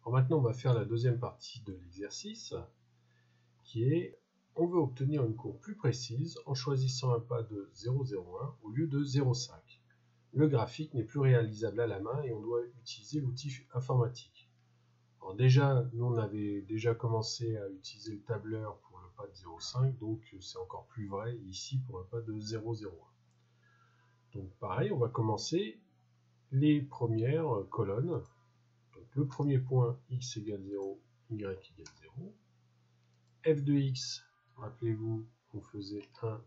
Alors maintenant, on va faire la deuxième partie de l'exercice, qui est, on veut obtenir une courbe plus précise en choisissant un pas de 0,01 au lieu de 0,5. Le graphique n'est plus réalisable à la main et on doit utiliser l'outil informatique. Alors déjà, nous on avait déjà commencé à utiliser le tableur pour le pas de 0,5, donc c'est encore plus vrai ici pour un pas de 0,01. Donc pareil, on va commencer les premières colonnes. Donc le premier point, x égale 0, y égale 0. f de x, rappelez-vous, on faisait 1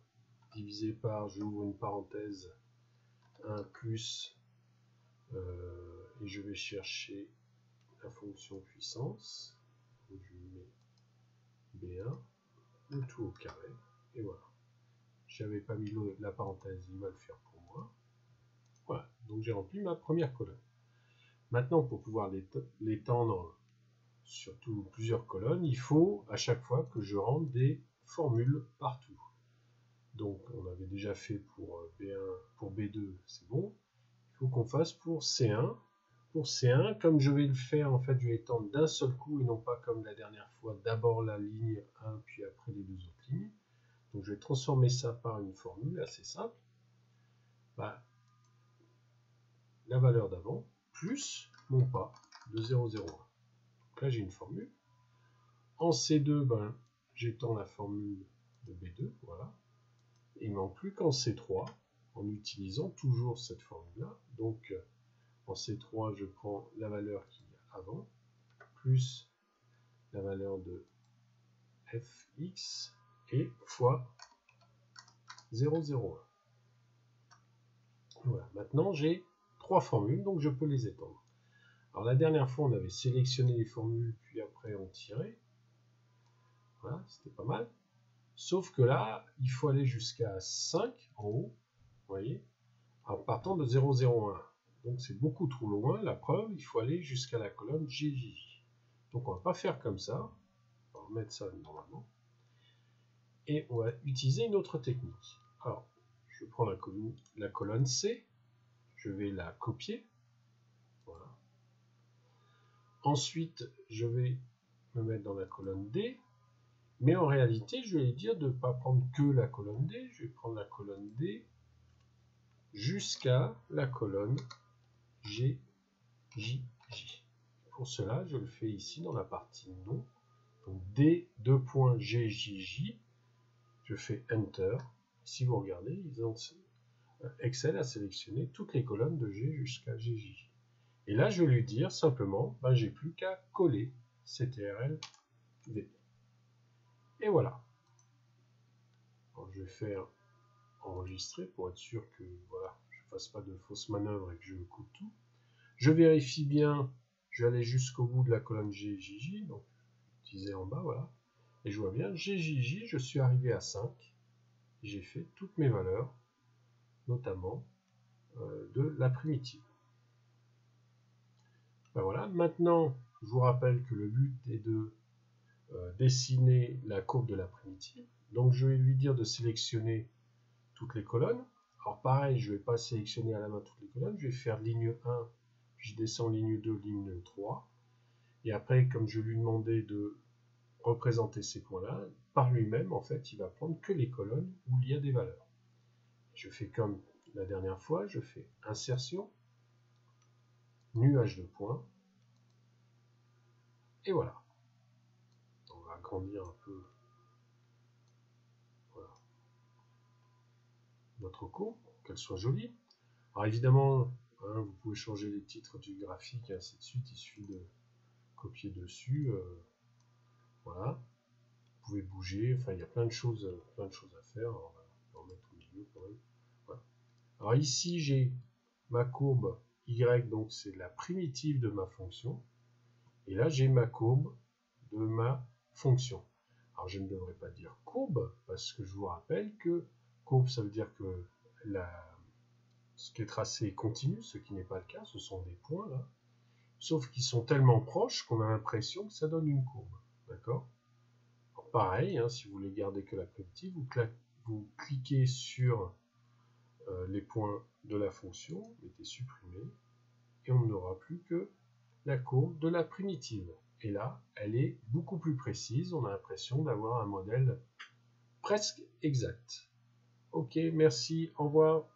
divisé par, j'ouvre une parenthèse, 1 plus, et je vais chercher la fonction puissance. Donc je mets B1, le tout au carré, et voilà. J'avais pas mis la parenthèse, il va le faire pour moi. Voilà, donc j'ai rempli ma première colonne. Maintenant, pour pouvoir l'étendre sur plusieurs colonnes, il faut à chaque fois que je rentre des formules partout. Donc on avait déjà fait pour B1, pour B2, c'est bon. Il faut qu'on fasse pour C1. Pour C1, comme je vais le faire, en fait, je vais étendre d'un seul coup et non pas comme la dernière fois, d'abord la ligne 1, puis après les deux autres lignes. Donc je vais transformer ça par une formule assez simple. Bah, la valeur d'avant, plus mon pas de 0,01. Donc là, j'ai une formule. En C2, ben, j'étends la formule de B2, voilà. Et il ne manque plus qu'en C3, en utilisant toujours cette formule-là. Donc, en C3, je prends la valeur qu'il y a avant, plus la valeur de fx, et fois 0,01. Voilà, maintenant j'ai trois formules, donc je peux les étendre. Alors la dernière fois, on avait sélectionné les formules, puis après on tirait. Voilà, c'était pas mal. Sauf que là, il faut aller jusqu'à 5 en haut, vous voyez, en partant de 0,01. Donc c'est beaucoup trop loin, la preuve, il faut aller jusqu'à la colonne GJ. Donc on va pas faire comme ça, on va remettre ça normalement. Et on va utiliser une autre technique. Alors, je prends la colonne C, je vais la copier. Voilà. Ensuite, je vais me mettre dans la colonne D. Mais en réalité, je vais dire de ne pas prendre que la colonne D. Je vais prendre la colonne D jusqu'à la colonne GJJ. Pour cela, je le fais ici dans la partie nom. Donc D, 2.GJJ. Je fais Enter. Si vous regardez, Excel a sélectionné toutes les colonnes de G jusqu'à GJ. Et là, je vais lui dire simplement, ben, j'ai plus qu'à coller CTRL V. Et voilà. Alors, je vais faire enregistrer pour être sûr que voilà, je ne fasse pas de fausses manœuvres et que je coupe tout. Je vérifie bien, je vais aller jusqu'au bout de la colonne GJJ, donc utiliser en bas, voilà. Et je vois bien, GJJ, je suis arrivé à 5. J'ai fait toutes mes valeurs, notamment de la primitive. Ben voilà, maintenant, je vous rappelle que le but est de dessiner la courbe de la primitive. Donc je vais lui dire de sélectionner toutes les colonnes. Alors pareil, je ne vais pas sélectionner à la main toutes les colonnes, je vais faire ligne 1, puis je descends ligne 2, ligne 3. Et après, comme je lui demandais de représenter ces points-là, par lui-même, en fait, il va prendre que les colonnes où il y a des valeurs. Je fais comme la dernière fois, je fais insertion, nuage de points, et voilà. On va agrandir un peu voilà, notre courbe, pour qu'elle soit jolie. Alors évidemment, hein, vous pouvez changer les titres du graphique, et ainsi de suite, il suffit de copier dessus. Voilà. Vous pouvez bouger, enfin il y a plein de choses à faire. Alors, on va en mettre au milieu quand même. Voilà. Alors ici j'ai ma courbe y, donc c'est la primitive de ma fonction. Et là j'ai ma courbe de ma fonction. Alors je ne devrais pas dire courbe, parce que je vous rappelle que courbe ça veut dire que ce qui est tracé est continu, ce qui n'est pas le cas, ce sont des points là. Sauf qu'ils sont tellement proches qu'on a l'impression que ça donne une courbe. D'accord ? Pareil, hein, si vous voulez garder que la primitive, vous cliquez sur les points de la fonction, mettez supprimer, et on n'aura plus que la courbe de la primitive. Et là, elle est beaucoup plus précise. On a l'impression d'avoir un modèle presque exact. Ok, merci, au revoir.